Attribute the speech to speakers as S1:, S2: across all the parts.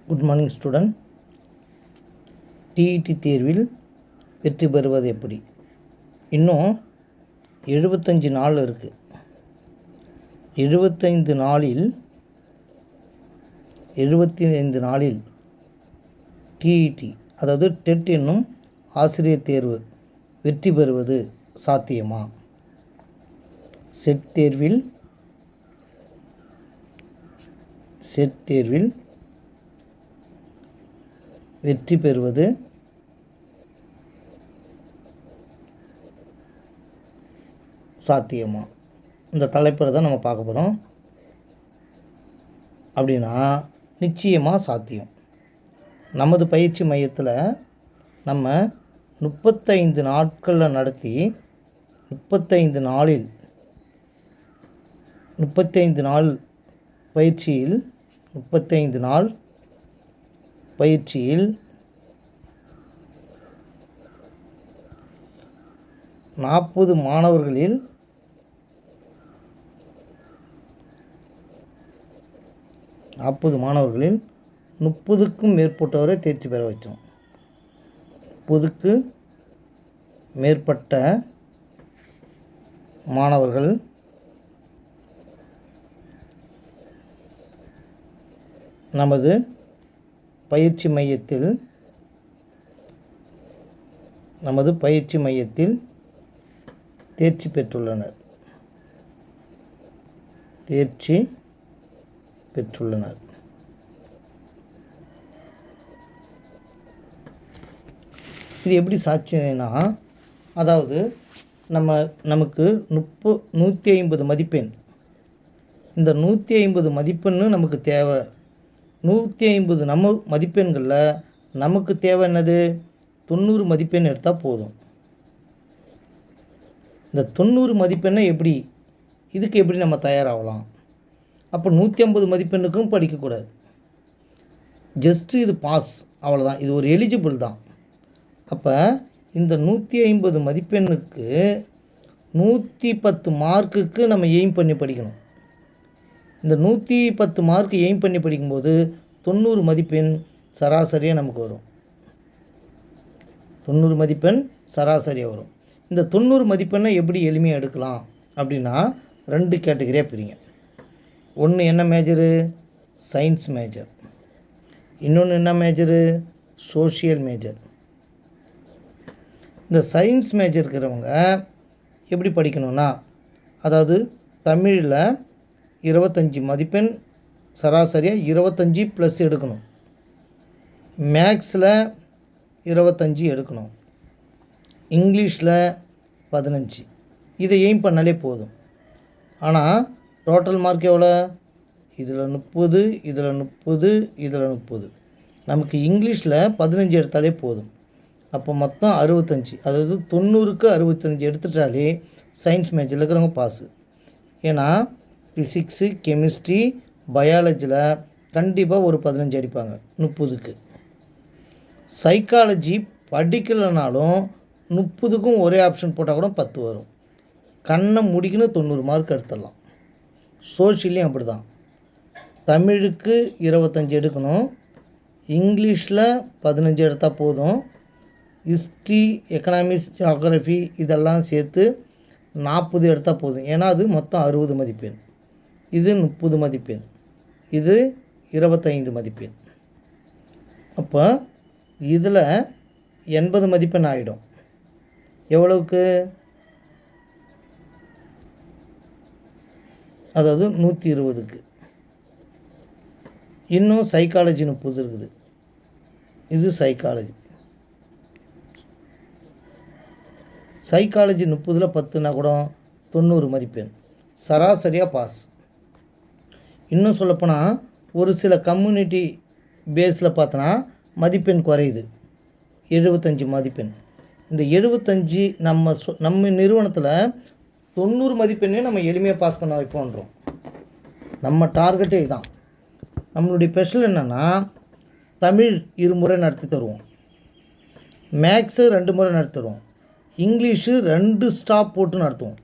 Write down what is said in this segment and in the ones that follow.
S1: Good morning student. TET தேர்வில் வெற்றி பெறுவது எப்படி? இன்னும் 75 நாள் இருக்குது. 75 நாளில் டிஇடி அதாவது டெட் என்னும் ஆசிரியர் தேர்வு வெற்றி பெறுவது சாத்தியமா? செட் தேர்வில் வெற்றி பெறுவது சாத்தியமா? இந்த தலைப்பில் தான் நம்ம பார்க்க போகிறோம். அப்படின்னா நிச்சயமாக சாத்தியம். நமது பயிற்சி மையத்தில் நம்ம 35 நாட்களில் நடத்தி 35 நாள் பயிற்சியில் 40 மாணவர்களில் 30க்கும் மேற்பட்டவரை தேர்ச்சி பெற வச்சோம். 30க்கு மேற்பட்ட மாணவர்கள் நமது பயிற்சி மையத்தில் தேர்ச்சி பெற்றுள்ளனர். இது எப்படி சாட்சியம்னா, அதாவது நமக்கு 150 மதிப்பெண். இந்த 150 மதிப்பெண்ணு நமக்கு தேவை. 150 மதிப்பெண்களில் நமக்கு தேவை என்னது? 90 மதிப்பெண் எடுத்தால் போதும். இந்த 90 மதிப்பெண்ணை இதுக்கு எப்படி நம்ம தயாராகலாம்? அப்போ 150 மதிப்பெண்ணுக்கும் படிக்கக்கூடாது. ஜஸ்ட்டு இது பாஸ், அவ்வளோதான். இது ஒரு எலிஜிபிள் தான். அப்போ இந்த 150 மதிப்பெண்ணுக்கு 110 மார்க்குக்கு நம்ம எய்ம் பண்ணி படிக்கணும். இந்த 110 மார்க் எய்ம் பண்ணி படிக்கும்போது 90 மதிப்பெண் சராசரியாக நமக்கு வரும். 90 மதிப்பெண் சராசரியாக வரும். இந்த 90 மதிப்பெண்ணை எப்படி எளிமையாக எடுக்கலாம் அப்படின்னா 2 கேட்டகரியாக பிரிங்க. ஒன்று என்ன மேஜரு? Science major. இன்னொன்று என்ன மேஜரு? Social major. இந்த சயின்ஸ் மேஜர் இருக்கிறவங்க எப்படி படிக்கணும்னா, அதாவது தமிழில் 25 மதிப்பெண் சராசரியாக 25 ப்ளஸ் எடுக்கணும். மேக்ஸில் 25 எடுக்கணும். இங்கிலீஷில் 15. இதை எய்ம் பண்ணாலே போதும். ஆனால் டோட்டல் மார்க் எவ்வளோ? இதில் 30, இதில் 30, இதில் 30. நமக்கு இங்கிலீஷில் 15 எடுத்தாலே போதும். அப்போ மொத்தம் 65. அதாவது 90க்கு 65 எடுத்துட்டாலே சயின்ஸ் மேஜரில் இருக்கிறவங்க பாஸு. ஏன்னா ஃபிசிக்ஸு, கெமிஸ்ட்ரி, பயாலஜியில் கண்டிப்பாக ஒரு 15 அடிப்பாங்க 30க்கு. சைக்காலஜி படிக்கலைனாலும் 30க்கும் ஒரே ஆப்ஷன் போட்டால் கூட 10 வரும். கண்ணை முடிக்கணும் 90 மார்க் எடுத்துடலாம். சோஷியலையும் அப்படி தான். தமிழுக்கு 25 எடுக்கணும். இங்கிலீஷில் 15 எடுத்தால் போதும். ஹிஸ்ட்ரி, எக்கனாமிக்ஸ், ஜியாகிரஃபி இதெல்லாம் சேர்த்து 40 எடுத்தால் போதும். ஏன்னா அது மொத்தம் 60 மதிப்பெண். இது 30 மதிப்பெண். இது 25 மதிப்பெண். அப்போ இதில் 80 மதிப்பெண் ஆகிடும். எவ்வளவுக்கு? அதாவது 120க்கு. இன்னும் சைக்காலஜி 30 இருக்குது. இது சைக்காலஜி 30ல் 10னா கூட 90 மதிப்பெண் சராசரியாக பாஸ். இன்னும் சொல்லப்போனால் ஒரு சில கம்யூனிட்டி பேஸில் பார்த்தோன்னா மதிப்பெண் குறையுது. 75 மதிப்பெண். இந்த 75 நம்ம நிறுவனத்தில் 90 மதிப்பெண்ணே நம்ம எளிமையாக பாஸ் பண்ண வைப்போன்றோம். நம்ம டார்கெட்டே இதுதான். நம்மளுடைய ஸ்பெஷல் என்னென்னா, தமிழ் 2 முறை நடத்தி தருவோம். மேக்ஸு 2 முறை நடத்தி தருவோம். இங்கிலீஷு 2 ஸ்டாப் போட்டு நடத்துவோம்.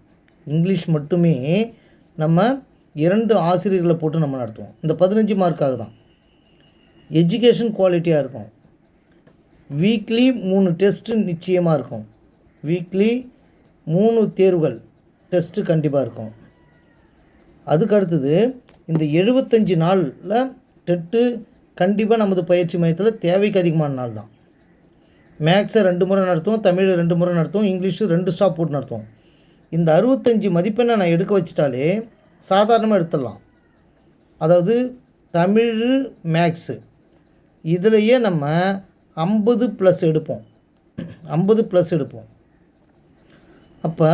S1: இங்கிலீஷ் மட்டுமே நம்ம 2 ஆசிரியர்களை போட்டு நம்ம நடத்துவோம். இந்த 15 மார்க்காக தான். எஜுகேஷன் குவாலிட்டியாக இருக்கும். வீக்லி 3 டெஸ்ட்டு நிச்சயமாக இருக்கும். வீக்லி 3 தேர்வுகள் டெஸ்ட்டு கண்டிப்பாக இருக்கும். அதுக்கு அடுத்தது இந்த 75 நாளில் டெட்டு கண்டிப்பாக நமது பயிற்சி மையத்தில் தேவைக்கு அதிகமான நாள் தான். மேக்ஸை 2 முறை நடத்துவோம், தமிழ் 2 முறை நடத்துவோம், இங்கிலீஷு 2 ஸ்டாப் போட்டு நடத்துவோம். இந்த 65 மதிப்பெண்ணை நான் எடுக்க வச்சிட்டாலே சாதாரணமாக எடுத்துடலாம். அதாவது தமிழ் மேக்ஸு இதிலையே நம்ம 50+ எடுப்போம். 50+ எடுப்போம். அப்போ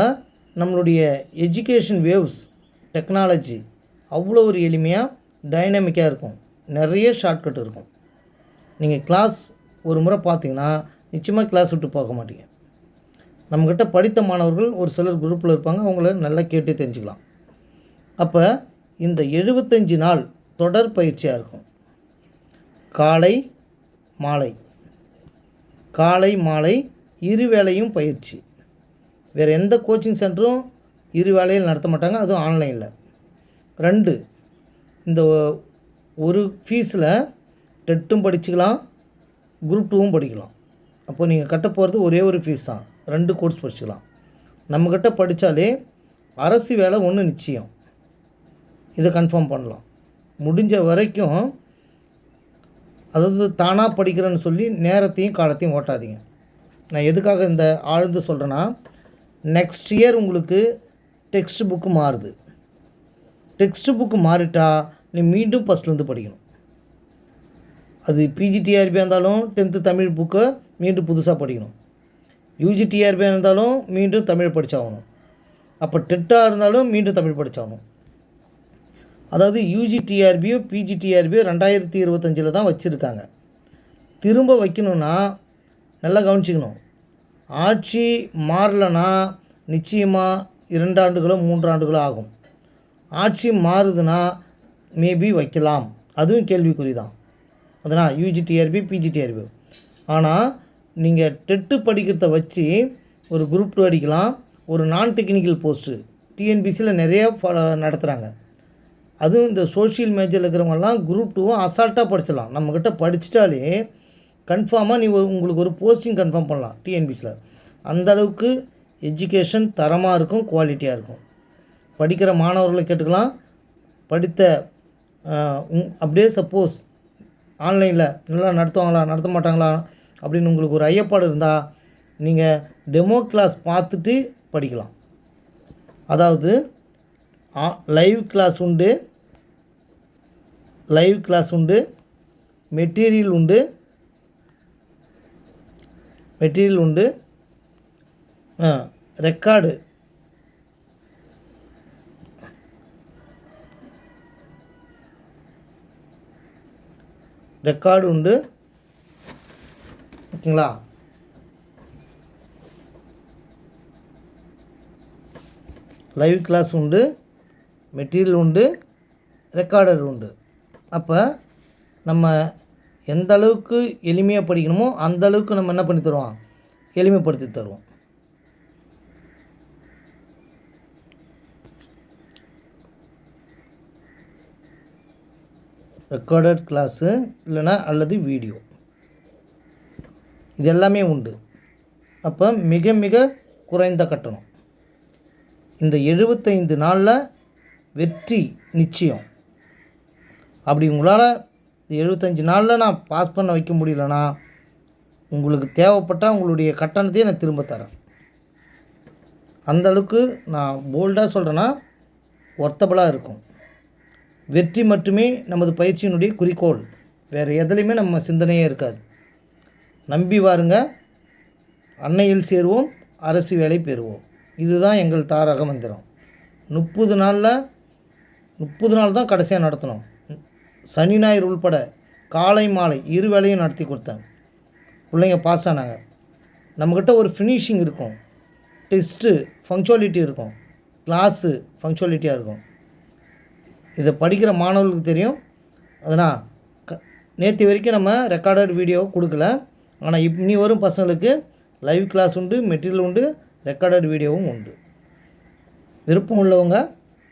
S1: நம்மளுடைய எஜுகேஷன் வேவ்ஸ் டெக்னாலஜி அவ்வளோ ஒரு எளிமையாக டைனமிக்காக இருக்கும். நிறைய ஷார்ட்கட் இருக்கும். நீங்கள் கிளாஸ் ஒரு முறை பார்த்தீங்கன்னா நிச்சயமாக கிளாஸ் விட்டு பார்க்க மாட்டீங்க. நம்மக்கிட்ட படித்த மாணவர்கள் ஒரு சிலர் குரூப்பில் இருப்பாங்க, அவங்கள நல்லா கேட்டு தெரிஞ்சுக்கலாம். அப்போ இந்த 75 நாள் தொடர் பயிற்சியாக இருக்கும். காலை மாலை காலை மாலை இரு வேளையும் பயிற்சி. வேறு எந்த கோச்சிங் சென்டரும் இரு வேளையில் நடத்த மாட்டாங்க, அதுவும் ஆன்லைனில். 2 இந்த ஒரு ஃபீஸில் டெட்டும் படிச்சுக்கலாம், குரூப் 2வும் படிக்கலாம். அப்போது நீங்கள் கட்ட போகிறது ஒரே ஒரு ஃபீஸ் தான், 2 கோர்ஸ் படிச்சுக்கலாம். நம்மக்கிட்ட படித்தாலே அரசு வேலை ஒன்று நிச்சயம், இதை கன்ஃபார்ம் பண்ணலாம். முடிஞ்ச வரைக்கும் அதாவது தானாக படிக்கிறேன்னு சொல்லி நேரத்தையும் காலத்தையும் ஓட்டாதீங்க. நான் எதுக்காக இந்த ஆழ்ந்து சொல்கிறேன்னா, நெக்ஸ்ட் இயர் உங்களுக்கு டெக்ஸ்ட் புக்கு மாறுது. டெக்ஸ்ட் புக்கு மாறிட்டா நீ மீண்டும் ஃபஸ்ட்லேருந்து படிக்கணும். அது பிஜிடிஆர்பியாக இருந்தாலும் 10th தமிழ் புக்கை மீண்டும் புதுசாக படிக்கணும். யூஜிடிஆர்பியாக இருந்தாலும் மீண்டும் தமிழ் படித்தாகணும். அப்போ டெட்டாக இருந்தாலும் மீண்டும் தமிழ் படித்தாகணும். அதாவது யூஜிடிஆர்பியோ பிஜிடிஆர்பியோ 2025 தான் வச்சுருக்காங்க. திரும்ப வைக்கணுன்னா நல்லா கவனிச்சிக்கணும். ஆட்சி மாறலைன்னா நிச்சயமாக 2 ஆண்டுகளோ 3 ஆண்டுகளோ ஆகும். ஆட்சி மாறுதுன்னா மேபி வைக்கலாம், அதுவும் கேள்விக்குறி தான். அதனால் யூஜிடிஆர்பி பிஜிடிஆர்பி. ஆனால் நீங்கள் டெட்டு படிக்கிறத வச்சு ஒரு குரூப் 2 அடிக்கலாம். ஒரு நான் டெக்னிக்கல் போஸ்ட்டு டிஎன்பிசியில் நிறைய நடத்துகிறாங்க. அதுவும் இந்த சோஷியல் மேஜரில் இருக்கிறவங்கலாம் குரூப் 2வும் அசால்ட்டாக படிச்சிடலாம். நம்மக்கிட்ட படிச்சிட்டாலே கன்ஃபார்மாக உங்களுக்கு ஒரு போஸ்டிங் கன்ஃபார்ம் பண்ணலாம் டிஎன்பிசியில். அந்தளவுக்கு எஜுகேஷன் தரமாக இருக்கும், குவாலிட்டியாக இருக்கும். படிக்கிற மாணவர்களை கேட்டுக்கலாம். படித்த அப்படியே சப்போஸ் ஆன்லைனில் நல்லா நடத்துவாங்களா நடத்த மாட்டாங்களா அப்படின்னு உங்களுக்கு ஒரு ஐயப்பாடு இருந்தால் நீங்கள் டெமோ கிளாஸ் பார்த்துட்டு படிக்கலாம். அதாவது லைவ் கிளாஸ் உண்டு, மெட்டீரியல் உண்டு, ரெக்கார்டு உண்டு. ஓகேங்களா? லைவ் கிளாஸ் உண்டு, மெட்டீரியல் உண்டு, ரெக்கார்டர் உண்டு. அப்போ நம்ம எந்த அளவுக்கு எளிமையாக படிக்கணுமோ அந்த அளவுக்கு நம்ம என்ன பண்ணி தருவோம், எளிமைப்படுத்தி தருவோம். ரெக்கார்டட் கிளாஸு இல்லைனா அல்லது வீடியோ, இது எல்லாமே உண்டு. அப்போ மிக மிக குறைந்த கட்டணம். இந்த 75 நாளில் வெற்றி நிச்சயம். அப்படி உங்களால் 75 நாளில் நான் பாஸ் பண்ண வைக்க முடியலன்னா உங்களுக்கு தேவைப்பட்டால் உங்களுடைய கட்டணத்தையே நான் திரும்ப தரேன். அந்தளவுக்கு நான் போல்டாக சொல்கிறேன்னா ஒர்த்தபுளாக இருக்கும். வெற்றி மட்டுமே நமது பயிற்சியினுடைய குறிக்கோள். வேறு எதுலேயுமே நம்ம சிந்தனையே இருக்காது. நம்பி வாருங்க. அன்னையில் சேருவோம், அரசு வேலை பெறுவோம். இதுதான் எங்கள் தாரக மந்திரம். 30 நாள் தான் கடைசியாக நடத்தணும். சனி ஞாயிறு உள்பட காலை மாலை இரு வேளையும் நடத்தி கொடுத்தேன். பிள்ளைங்க பாஸ் ஆனாங்க. நம்மக்கிட்ட ஒரு ஃபினிஷிங் இருக்கும், டெஸ்ட்டு ஃபங்க்சுவாலிட்டி இருக்கும், கிளாஸு ஃபங்க்சுவாலிட்டியாக இருக்கும். இதை படிக்கிற மாணவர்களுக்கு தெரியும். அதனால் நேற்று வரைக்கும் நம்ம ரெக்கார்டட் வீடியோ கொடுக்கல. ஆனால் இனி வரும் பசங்களுக்கு லைவ் கிளாஸ் உண்டு, மெட்டீரியல் உண்டு, ரெக்கார்டட் வீடியோவும் உண்டு. விருப்பம் உள்ளவங்க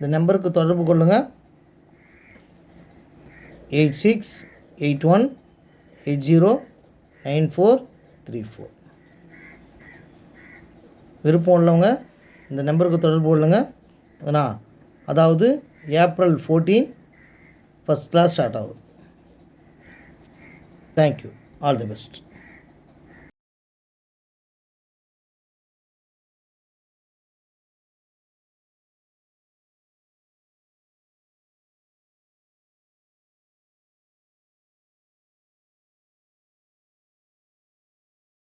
S1: இந்த நம்பருக்கு தொடர்பு கொள்ளுங்கள். 8681 809434. விருப்பம் உள்ளவங்க இந்த நம்பருக்கு தொடர்பு கொள்ளுங்க. அதாவது ஏப்ரல் 14 ஃபஸ்ட் கிளாஸ் ஸ்டார்ட் ஆகுது. தேங்க்யூ. All the best.